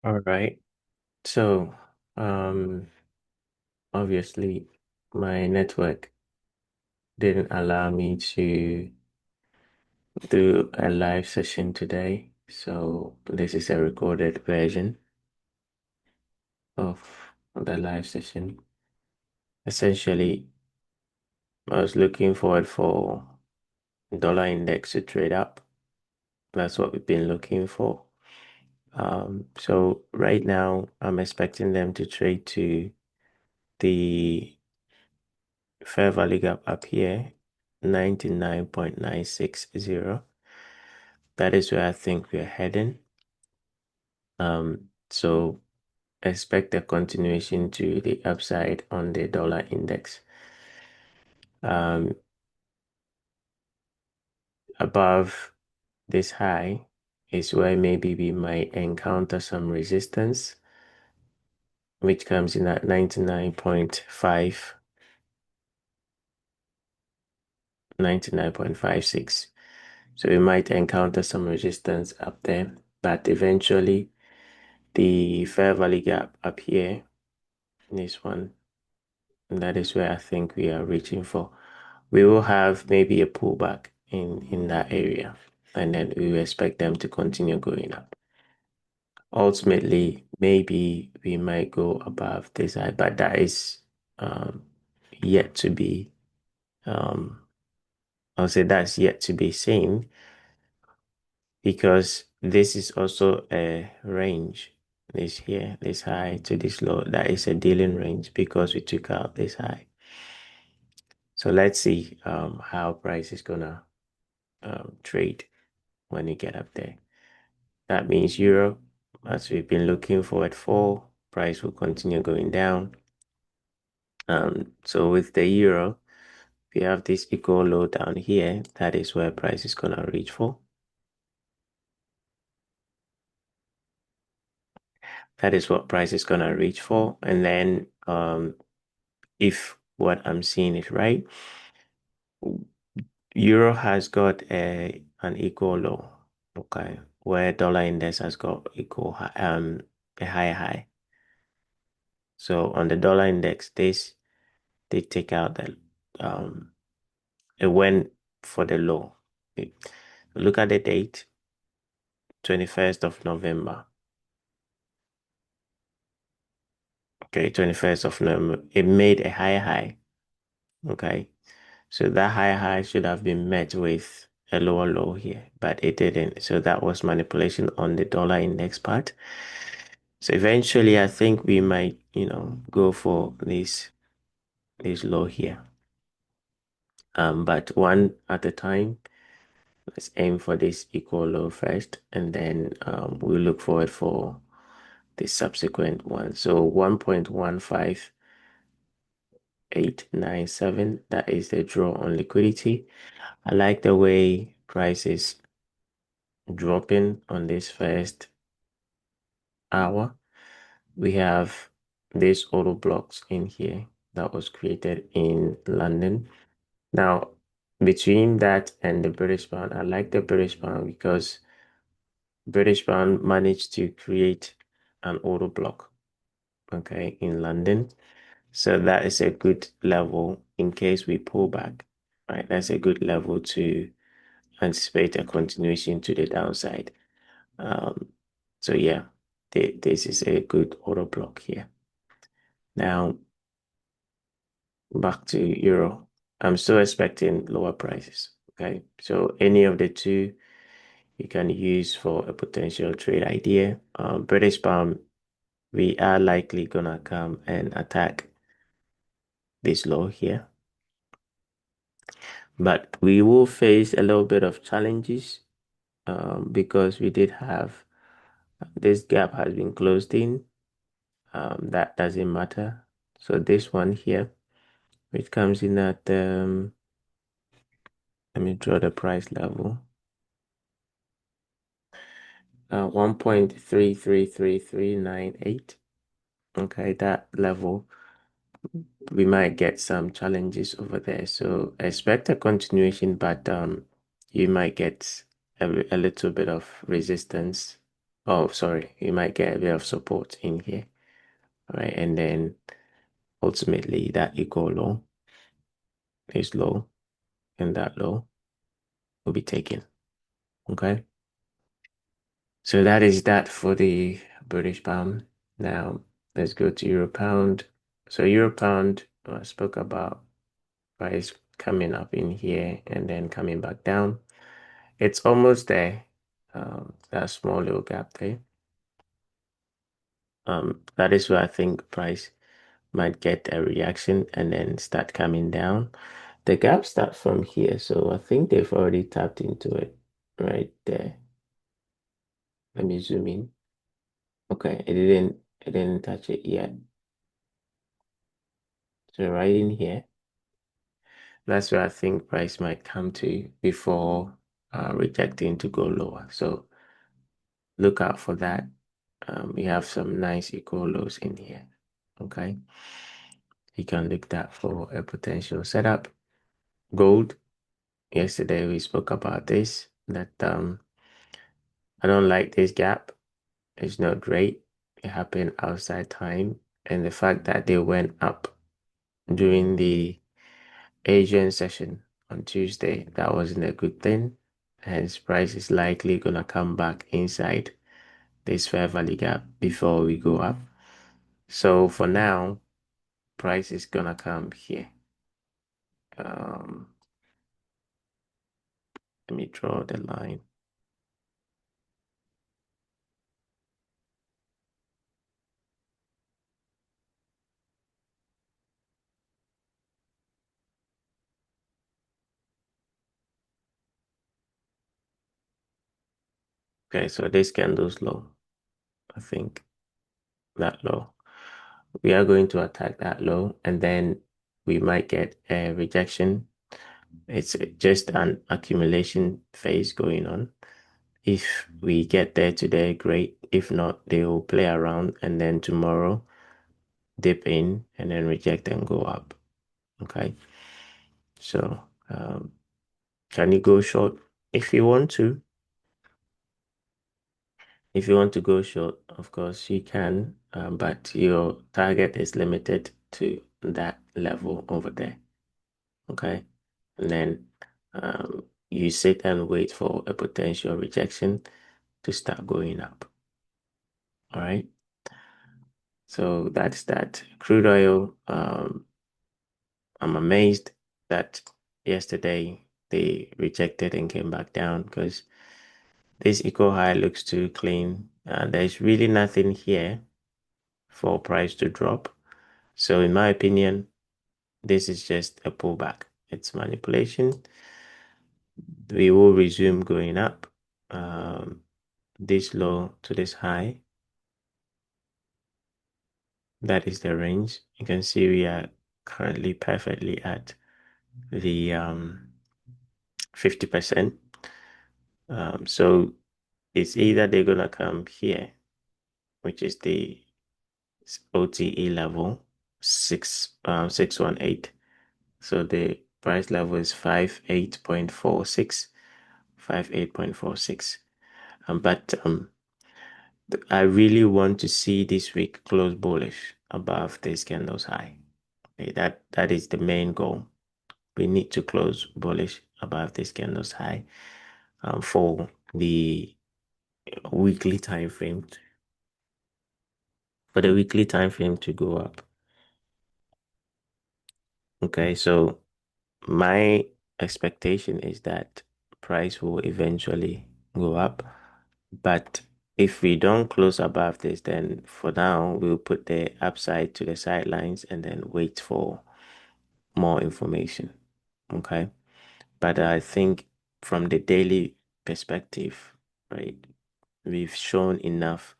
All right. So, um, obviously, my network didn't allow me to do a live session today. So, this is a recorded version of the live session. Essentially, I was looking forward for dollar index to trade up. That's what we've been looking for. So right now, I'm expecting them to trade to the fair value gap up here, 99.960. That is where I think we're heading. So expect a continuation to the upside on the dollar index. Um, Above this high is where maybe we might encounter some resistance, which comes in at 99.5, 99.56. So we might encounter some resistance up there, but eventually the fair value gap up here, this one, and that is where I think we are reaching for. We will have maybe a pullback in that area, and then we will expect them to continue going up. Ultimately, maybe we might go above this high, but that is um, yet to be. Um, I'll say that's yet to be seen because this is also a range. This here, this high to this low, that is a dealing range because we took out this high. So let's see how price is gonna trade when you get up there. That means euro, as we've been looking forward for, price will continue going down. So with the euro, we have this equal low down here. That is where price is gonna reach for. That is what price is gonna reach for. And then if what I'm seeing is right, euro has got an equal low, okay, where dollar index has got equal high, a higher high. So on the dollar index, they take out the it went for the low. Look at the date, 21st of November. Okay, 21st of November. It made a higher high. Okay. So that higher high should have been met with a lower low here, but it didn't. So that was manipulation on the dollar index part. So eventually I think we might, go for this low here. But one at a time. Let's aim for this equal low first, and then we'll look forward for the subsequent one. So 1.15897, that is the draw on liquidity. I like the way price is dropping on this first hour. We have these auto blocks in here that was created in London. Now, between that and the British pound, I like the British pound because British pound managed to create an auto block, okay, in London. So that is a good level in case we pull back, right? That's a good level to anticipate a continuation to the downside. Um, so yeah, this is a good auto block here. Now back to euro. I'm still expecting lower prices. Okay, so any of the two you can use for a potential trade idea. British pound, we are likely gonna come and attack this low here, but we will face a little bit of challenges because we did have this gap has been closed in. That doesn't matter. So this one here, which comes in at let me draw the price level. 1.333398. Okay, that level, we might get some challenges over there. So expect a continuation, but you might get a little bit of resistance Oh, sorry, you might get a bit of support in here. All right, and then ultimately that equal low is low, and that low will be taken. Okay, so that is that for the British pound. Now let's go to Euro pound. So Euro pound, I spoke about price coming up in here and then coming back down. It's almost there. That small little gap there. That is where I think price might get a reaction and then start coming down. The gap starts from here, so I think they've already tapped into it right there. Let me zoom in. Okay, it didn't touch it yet. So right in here, that's where I think price might come to before rejecting to go lower. So look out for that. We have some nice equal lows in here. Okay, you can look that for a potential setup. Gold. Yesterday we spoke about this, that I don't like this gap. It's not great. It happened outside time. And the fact that they went up during the Asian session on Tuesday, that wasn't a good thing. Hence, price is likely gonna come back inside this fair value gap before we go up. So for now, price is gonna come here. Um, Let me draw the line. Okay, so this candle's low. I think that low. We are going to attack that low, and then we might get a rejection. It's just an accumulation phase going on. If we get there today, great. If not, they will play around and then tomorrow dip in and then reject and go up. Okay. So, can you go short if you want to? If you want to go short, of course you can, but your target is limited to that level over there. Okay. And then you sit and wait for a potential rejection to start going up. All right. So that's that. Crude oil, I'm amazed that yesterday they rejected and came back down because this eco high looks too clean. There's really nothing here for price to drop. So in my opinion, this is just a pullback. It's manipulation. We will resume going up. Um, this low to this high. That is the range. You can see we are currently perfectly at the 50%. So it's either they're gonna come here, which is the OTE level 618. So the price level is 58.46, 58.46. But I really want to see this week close bullish above this candle's high. Okay, that is the main goal. We need to close bullish above this candle's high for the weekly time frame to go up. Okay, so my expectation is that price will eventually go up, but if we don't close above this, then for now we'll put the upside to the sidelines and then wait for more information. Okay, but I think from the daily perspective, right, we've shown enough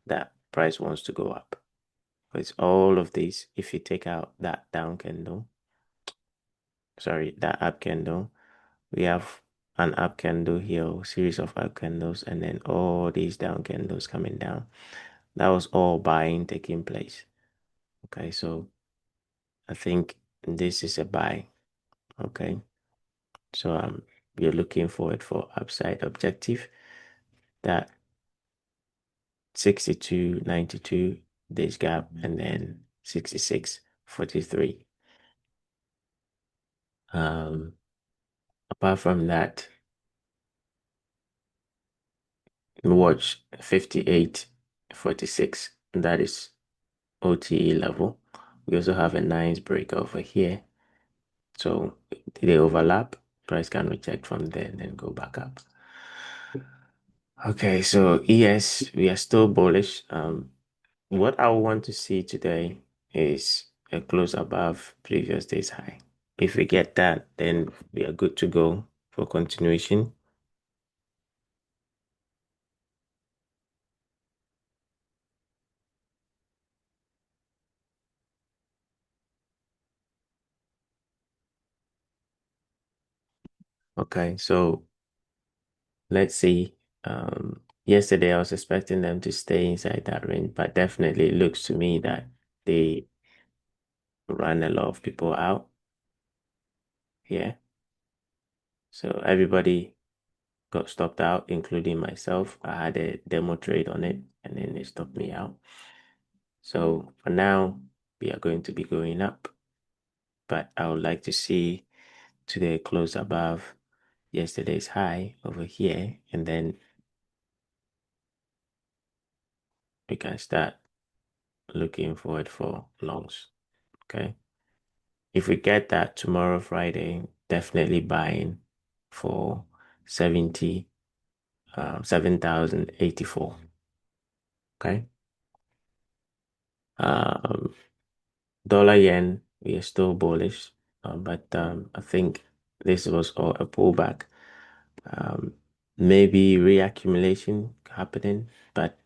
that price wants to go up. Because all of this, if you take out that down candle, sorry, that up candle, we have an up candle here, series of up candles, and then all these down candles coming down. That was all buying taking place. Okay, so I think this is a buy. Okay, so we're looking forward for upside objective that 62.92 this gap, and then 66.43. Apart from that, we watch 58.46. That is OTE level. We also have a nice break over here. So they overlap. Price can reject from there and then go back up. Okay, so yes, we are still bullish. What I want to see today is a close above previous day's high. If we get that, then we are good to go for continuation. Okay, so let's see. Yesterday I was expecting them to stay inside that range, but definitely it looks to me that they ran a lot of people out here. So everybody got stopped out, including myself. I had a demo trade on it and then they stopped me out. So for now, we are going to be going up, but I would like to see today close above yesterday's high over here, and then we can start looking forward for longs. Okay. If we get that tomorrow, Friday, definitely buying for 7,084. Okay. Um, Dollar yen, we are still bullish, but I think this was all a pullback. Um, Maybe reaccumulation happening, but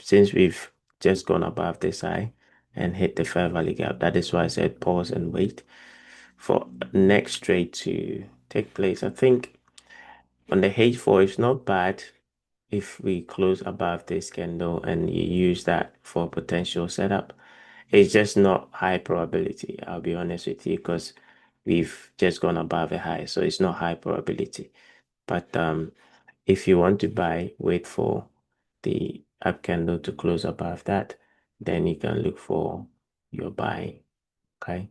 since we've just gone above this high and hit the fair value gap, that is why I said pause and wait for next trade to take place. I think on the H4, it's not bad if we close above this candle and you use that for potential setup. It's just not high probability, I'll be honest with you, because we've just gone above a high, so it's not high probability. But if you want to buy, wait for the up candle to close above that, then you can look for your buying. Okay,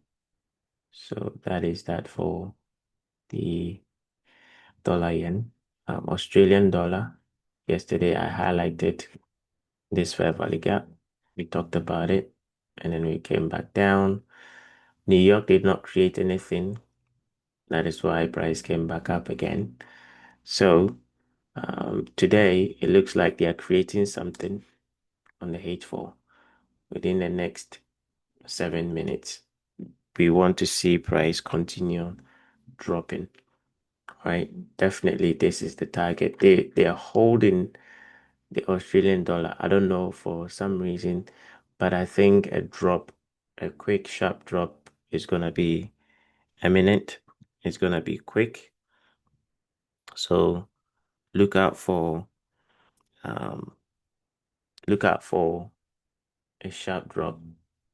so that is that for the dollar yen. Australian dollar. Yesterday I highlighted this fair value gap. We talked about it, and then we came back down. New York did not create anything. That is why price came back up again. So today it looks like they are creating something on the H4 within the next 7 minutes. We want to see price continue dropping, right? Definitely, this is the target. They are holding the Australian dollar. I don't know for some reason, but I think a quick sharp drop is gonna be imminent. It's gonna be quick. So look out for um look out for a sharp drop.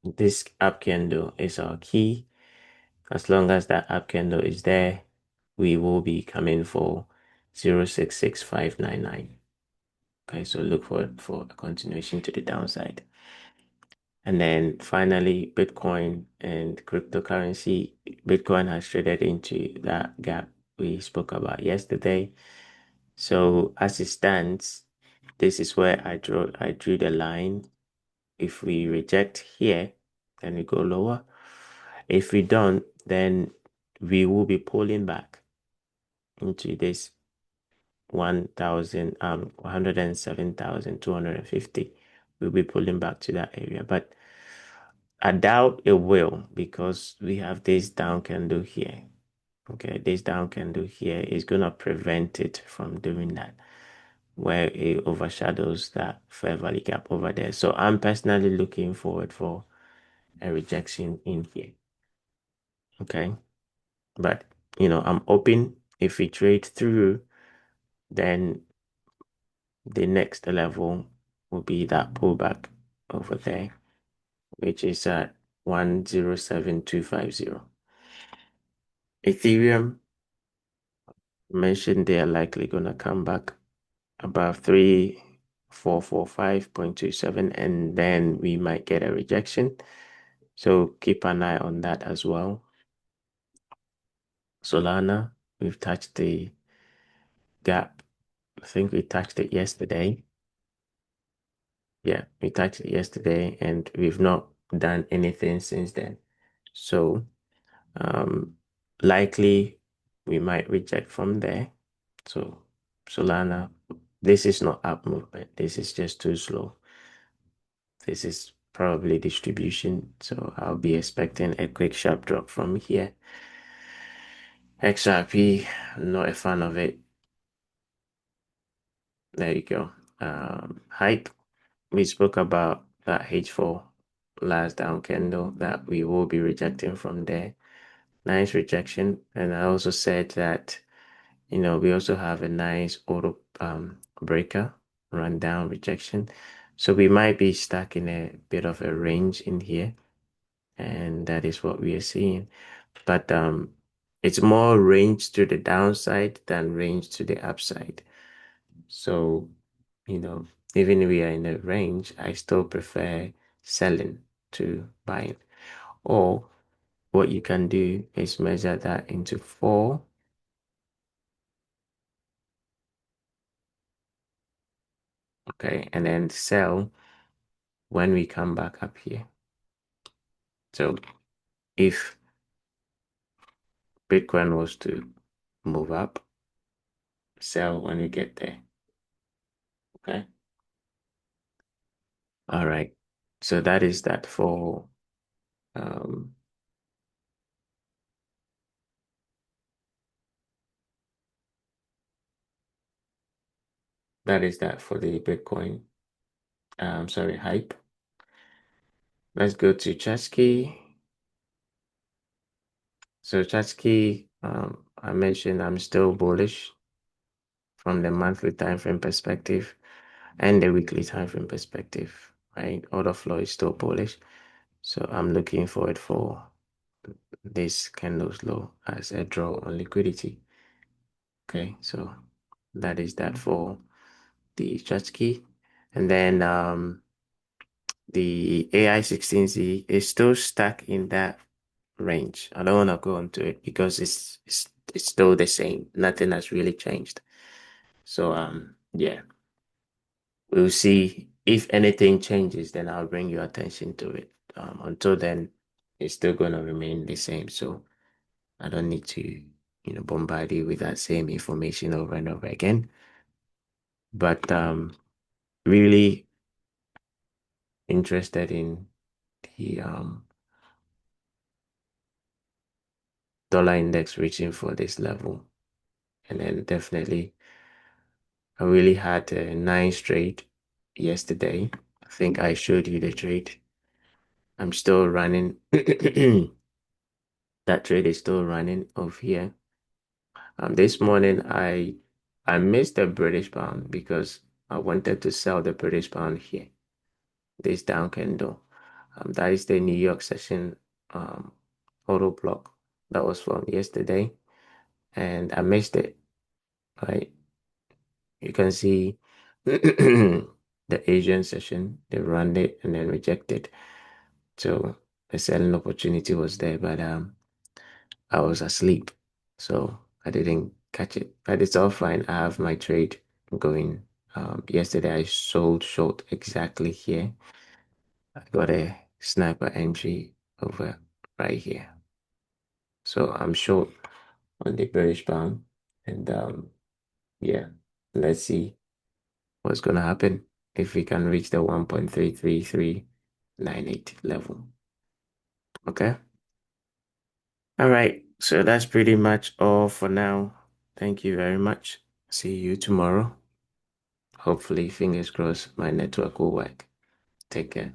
This up candle is our key. As long as that up candle is there, we will be coming for 0.66599. Okay, so look for a continuation to the downside. And then finally, Bitcoin and cryptocurrency. Bitcoin has traded into that gap we spoke about yesterday. So as it stands, this is where I drew the line. If we reject here, then we go lower. If we don't, then we will be pulling back into this 107,250. We'll be pulling back to that area, but I doubt it will because we have this down candle here. Okay, this down candle here is gonna prevent it from doing that, where it overshadows that fair value gap over there. So I'm personally looking forward for a rejection in here. Okay, but I'm open. If we trade through, then the next level will be that pullback over there, which is at 107250. Ethereum mentioned they are likely gonna come back above 445.27, and then we might get a rejection. So keep an eye on that as well. Solana, we've touched the gap. I think we touched it yesterday. Yeah, we touched it yesterday, and we've not done anything since then. So likely we might reject from there. So Solana, this is not up movement. This is just too slow. This is probably distribution. So I'll be expecting a quick sharp drop from here. XRP, not a fan of it. There you go. Hype, we spoke about that H4 last down candle that we will be rejecting from there. Nice rejection. And I also said that, we also have a nice auto breaker run down rejection. So we might be stuck in a bit of a range in here. And that is what we are seeing. But it's more range to the downside than range to the upside. So, even if we are in a range, I still prefer selling to buying. Or what you can do is measure that into 4. Okay, and then sell when we come back up here. So if Bitcoin was to move up, sell when we get there. Okay. All right. So that is that for um that is that for the Bitcoin. Sorry, hype. Let's go to Chasky. So Chasky, I mentioned I'm still bullish from the monthly time frame perspective and the weekly time frame perspective, right? Order flow is still bullish. So I'm looking forward for this candle's low as a draw on liquidity. Okay, so that is that for the Chachki. And then the AI16Z is still stuck in that range. I don't want to go into it because it's still the same. Nothing has really changed. So yeah, we'll see if anything changes, then I'll bring your attention to it. Until then, it's still gonna remain the same. So I don't need to, bombard you with that same information over and over again. But really interested in the dollar index reaching for this level. And then definitely, I really had a nice trade yesterday. I think I showed you the trade. I'm still running. That trade is still running over here. This morning I missed the British pound because I wanted to sell the British pound here. This down candle. That is the New York session auto block that was from yesterday, and I missed it. Right, you can see the Asian session. They ran it and then rejected. So the selling opportunity was there, but I was asleep, so I didn't catch it. But it's all fine. I have my trade going. Yesterday I sold short exactly here. I got a sniper entry over right here. So I'm short on the bearish pound. And yeah, let's see what's gonna happen if we can reach the 1.33398 level. Okay. All right. So that's pretty much all for now. Thank you very much. See you tomorrow. Hopefully, fingers crossed, my network will work. Take care.